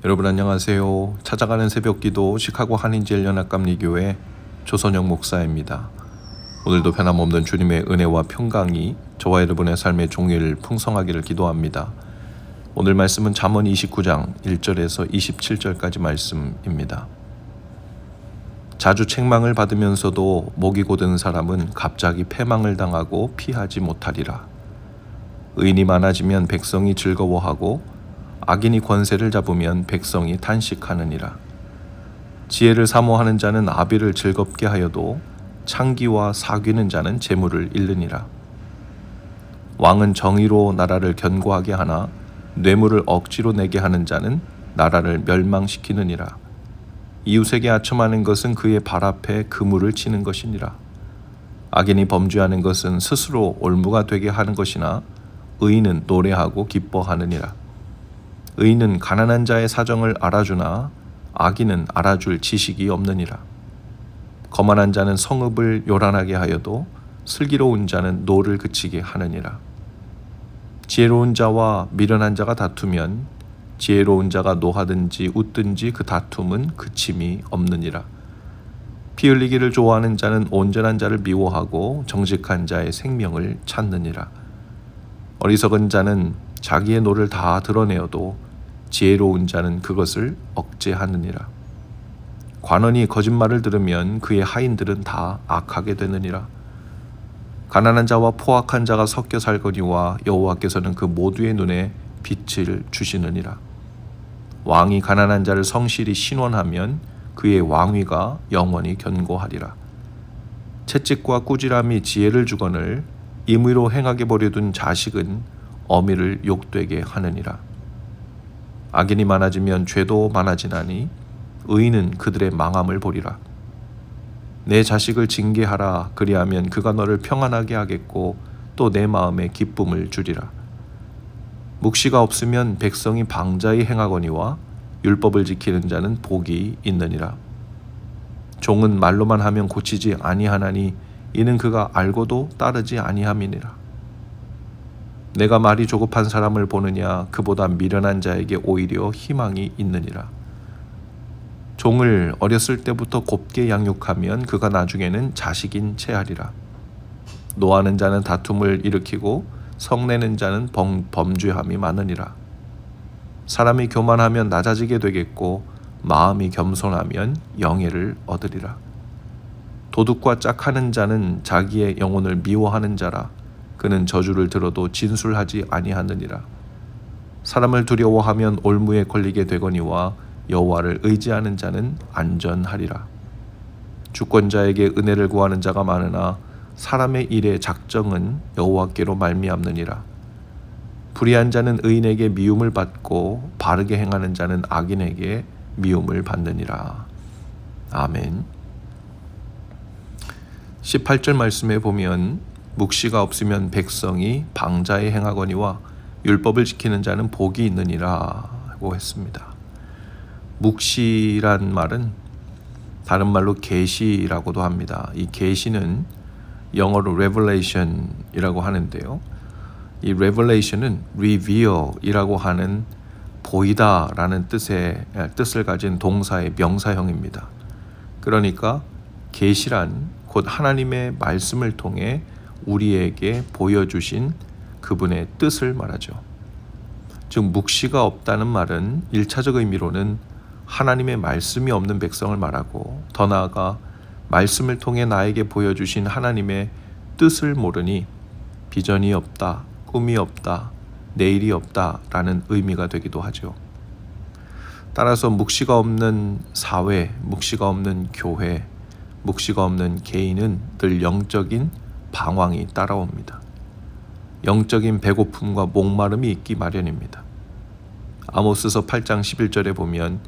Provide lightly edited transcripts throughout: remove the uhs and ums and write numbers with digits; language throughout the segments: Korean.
여러분 안녕하세요. 찾아가는 새벽기도 시카고 한인제일연합감리교회 조선영 목사입니다. 오늘도 변함없는 주님의 은혜와 평강이 저와 여러분의 삶의 종일 풍성하기를 기도합니다. 오늘 말씀은 잠언 29장 1절에서 27절까지 말씀입니다. 자주 책망을 받으면서도 목이 곧은 사람은 갑자기 패망을 당하고 피하지 못하리라. 의인이 많아지면 백성이 즐거워하고 악인이 권세를 잡으면 백성이 탄식하느니라. 지혜를 사모하는 자는 아비를 즐겁게 하여도 창기와 사귀는 자는 재물을 잃느니라. 왕은 정의로 나라를 견고하게 하나 뇌물을 억지로 내게 하는 자는 나라를 멸망시키느니라. 이웃에게 아첨하는 것은 그의 발 앞에 그물을 치는 것이니라. 악인이 범죄하는 것은 스스로 올무가 되게 하는 것이나 의인은 노래하고 기뻐하느니라. 의인은 가난한 자의 사정을 알아주나 악인은 알아줄 지식이 없느니라. 거만한 자는 성읍을 요란하게 하여도 슬기로운 자는 노를 그치게 하느니라. 지혜로운 자와 미련한 자가 다투면 지혜로운 자가 노하든지 웃든지 그 다툼은 그침이 없느니라. 피 흘리기를 좋아하는 자는 온전한 자를 미워하고 정직한 자의 생명을 찾느니라. 어리석은 자는 자기의 노를 다 드러내어도 지혜로운 자는 그것을 억제하느니라. 관원이 거짓말을 들으면 그의 하인들은 다 악하게 되느니라. 가난한 자와 포악한 자가 섞여 살거니와 여호와께서는 그 모두의 눈에 빛을 주시느니라. 왕이 가난한 자를 성실히 신원하면 그의 왕위가 영원히 견고하리라. 채찍과 꾸지람이 지혜를 주거늘 임의로 행하게 버려둔 자식은 어미를 욕되게 하느니라. 악인이 많아지면 죄도 많아지나니 의인은 그들의 망함을 보리라. 내 자식을 징계하라. 그리하면 그가 너를 평안하게 하겠고 또 내 마음에 기쁨을 주리라. 묵시가 없으면 백성이 방자히 행하거니와 율법을 지키는 자는 복이 있느니라. 종은 말로만 하면 고치지 아니하나니 이는 그가 알고도 따르지 아니함이니라. 내가 말이 조급한 사람을 보느냐 그보다 미련한 자에게 오히려 희망이 있느니라. 종을 어렸을 때부터 곱게 양육하면 그가 나중에는 자식인 체하리라. 노하는 자는 다툼을 일으키고 성내는 자는 범죄함이 많으니라. 사람이 교만하면 낮아지게 되겠고 마음이 겸손하면 영예를 얻으리라. 도둑과 짝하는 자는 자기의 영혼을 미워하는 자라. 그는 저주를 들어도 진술하지 아니하느니라. 사람을 두려워하면 올무에 걸리게 되거니와 여호와를 의지하는 자는 안전하리라. 주권자에게 은혜를 구하는 자가 많으나 사람의 일의 작정은 여호와께로 말미암느니라. 불의한 자는 의인에게 미움을 받고 바르게 행하는 자는 악인에게 미움을 받느니라. 아멘. 18절 말씀에 보면 묵시가 없으면 백성이 방자에 행하거니와 율법을 지키는 자는 복이 있느니라 고 했습니다. 묵시란 말은 다른 말로 계시라고도 합니다. 이 계시는 영어로 revelation이라고 하는데요. 이 revelation은 reveal이라고 하는 보이다라는 뜻을 가진 동사의 명사형입니다. 그러니까 계시란 곧 하나님의 말씀을 통해 우리에게 보여주신 그분의 뜻을 말하죠. 즉 묵시가 없다는 말은 1차적 의미로는 하나님의 말씀이 없는 백성을 말하고 더 나아가 말씀을 통해 나에게 보여주신 하나님의 뜻을 모르니 비전이 없다, 꿈이 없다, 내일이 없다라는 의미가 되기도 하죠. 따라서 묵시가 없는 사회, 묵시가 없는 교회, 묵시가 없는 개인은 늘 영적인 방황이 따라옵니다. 영적인 배고픔과 목마름이 있기 마련입니다. 아모스서 8장 11절에 보면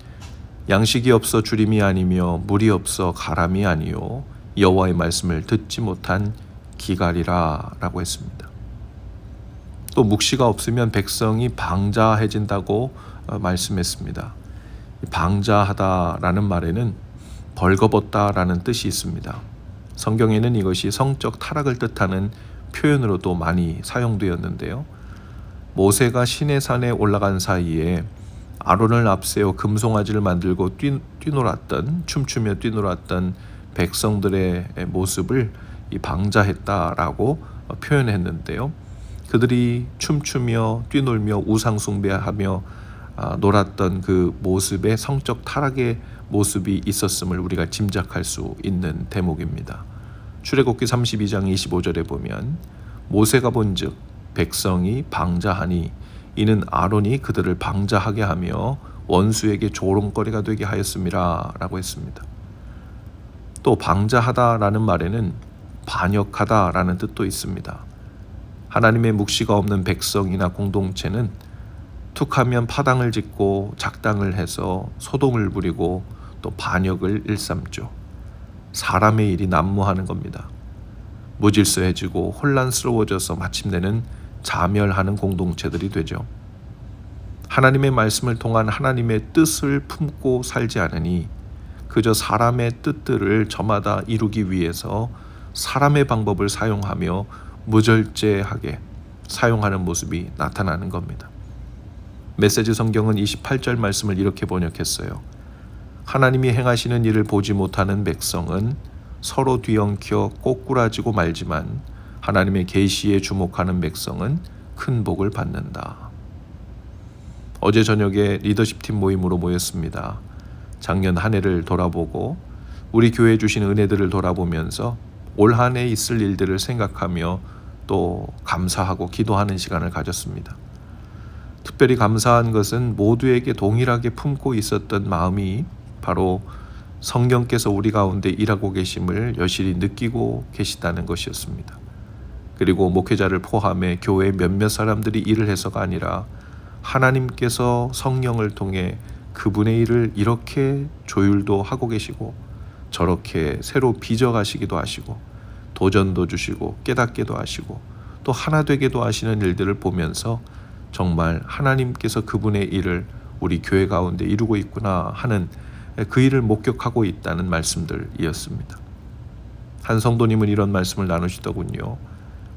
양식이 없어 주림이 아니며 물이 없어 가람이 아니요 여호와의 말씀을 듣지 못한 기갈이라 라고 했습니다. 또 묵시가 없으면 백성이 방자해진다고 말씀했습니다. 방자하다라는 말에는 벌거벗다라는 뜻이 있습니다. 성경에는 이것이 성적 타락을 뜻하는 표현으로도 많이 사용되었는데요. 모세가 시내산에 올라간 사이에 아론을 앞세워 금송아지를 만들고 뛰놀았던, 춤추며 뛰놀았던 백성들의 모습을 이 방자했다라고 표현했는데요. 그들이 춤추며 뛰놀며 우상숭배하며 놀았던 그 모습에 성적 타락의 모습이 있었음을 우리가 짐작할 수 있는 대목입니다. 출애굽기 32장 25절에 보면 모세가 본즉 백성이 방자하니 이는 아론이 그들을 방자하게 하며 원수에게 조롱거리가 되게 하였음이라 라고 했습니다. 또 방자하다라는 말에는 반역하다라는 뜻도 있습니다. 하나님의 묵시가 없는 백성이나 공동체는 툭하면 파당을 짓고 작당을 해서 소동을 부리고 또 반역을 일삼죠. 사람의 일이 난무하는 겁니다. 무질서해지고 혼란스러워져서 마침내는 자멸하는 공동체들이 되죠. 하나님의 말씀을 통한 하나님의 뜻을 품고 살지 않으니 그저 사람의 뜻들을 저마다 이루기 위해서 사람의 방법을 사용하며 무절제하게 사용하는 모습이 나타나는 겁니다. 메시지 성경은 28절 말씀을 이렇게 번역했어요. 하나님이 행하시는 일을 보지 못하는 백성은 서로 뒤엉켜 꼬꾸라지고 말지만 하나님의 계시에 주목하는 백성은 큰 복을 받는다. 어제 저녁에 리더십팀 모임으로 모였습니다. 작년 한 해를 돌아보고 우리 교회에 주신 은혜들을 돌아보면서 올 한 해 있을 일들을 생각하며 또 감사하고 기도하는 시간을 가졌습니다. 특별히 감사한 것은 모두에게 동일하게 품고 있었던 마음이 바로 성령께서 우리 가운데 일하고 계심을 여실히 느끼고 계시다는 것이었습니다. 그리고 목회자를 포함해 교회 몇몇 사람들이 일을 해서가 아니라 하나님께서 성령을 통해 그분의 일을 이렇게 조율도 하고 계시고 저렇게 새로 빚어가시기도 하시고 도전도 주시고 깨닫게도 하시고 또 하나 되게도 하시는 일들을 보면서 정말 하나님께서 그분의 일을 우리 교회 가운데 이루고 있구나 하는 그 일을 목격하고 있다는 말씀들이었습니다. 한 성도님은 이런 말씀을 나누시더군요.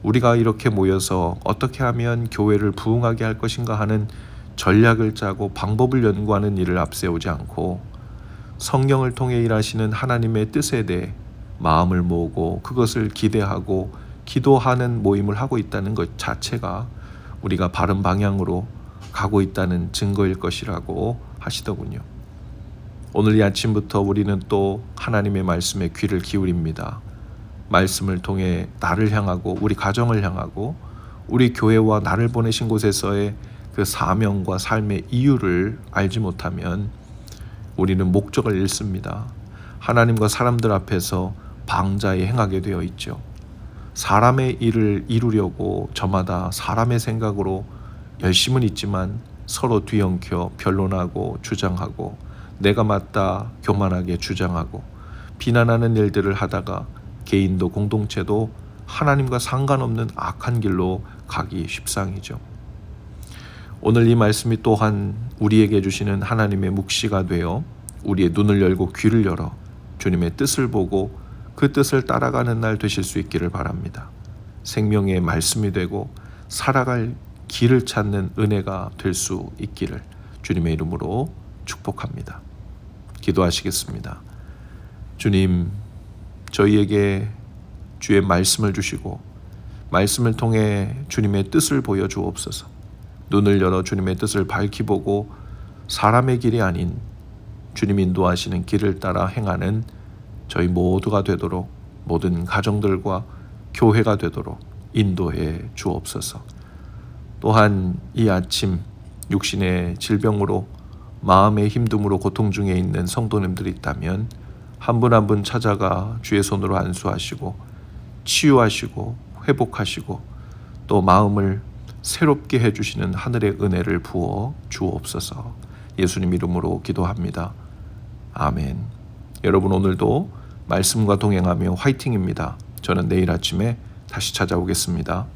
우리가 이렇게 모여서 어떻게 하면 교회를 부흥하게 할 것인가 하는 전략을 짜고 방법을 연구하는 일을 앞세우지 않고 성령을 통해 일하시는 하나님의 뜻에 대해 마음을 모으고 그것을 기대하고 기도하는 모임을 하고 있다는 것 자체가 우리가 바른 방향으로 가고 있다는 증거일 것이라고 하시더군요. 오늘 이 아침부터 우리는 또 하나님의 말씀에 귀를 기울입니다. 말씀을 통해 나를 향하고 우리 가정을 향하고 우리 교회와 나를 보내신 곳에서의 그 사명과 삶의 이유를 알지 못하면 우리는 목적을 잃습니다. 하나님과 사람들 앞에서 방자에 행하게 되어 있죠. 사람의 일을 이루려고 저마다 사람의 생각으로 열심은 있지만 서로 뒤엉켜 변론하고 주장하고 내가 맞다 교만하게 주장하고 비난하는 일들을 하다가 개인도 공동체도 하나님과 상관없는 악한 길로 가기 십상이죠. 오늘 이 말씀이 또한 우리에게 주시는 하나님의 묵시가 되어 우리의 눈을 열고 귀를 열어 주님의 뜻을 보고 그 뜻을 따라가는 날 되실 수 있기를 바랍니다. 생명의 말씀이 되고 살아갈 길을 찾는 은혜가 될 수 있기를 주님의 이름으로 축복합니다. 기도하시겠습니다. 주님, 저희에게 주의 말씀을 주시고 말씀을 통해 주님의 뜻을 보여주옵소서. 눈을 열어 주님의 뜻을 밝히 보고 사람의 길이 아닌 주님 인도하시는 길을 따라 행하는 저희 모두가 되도록 모든 가정들과 교회가 되도록 인도해 주옵소서. 또한 이 아침 육신의 질병으로 마음의 힘듦으로 고통 중에 있는 성도님들이 있다면 한 분 한 분 찾아가 주의 손으로 안수하시고 치유하시고 회복하시고 또 마음을 새롭게 해주시는 하늘의 은혜를 부어 주옵소서. 예수님 이름으로 기도합니다. 아멘. 여러분 오늘도 말씀과 동행하며 화이팅입니다. 저는 내일 아침에 다시 찾아오겠습니다.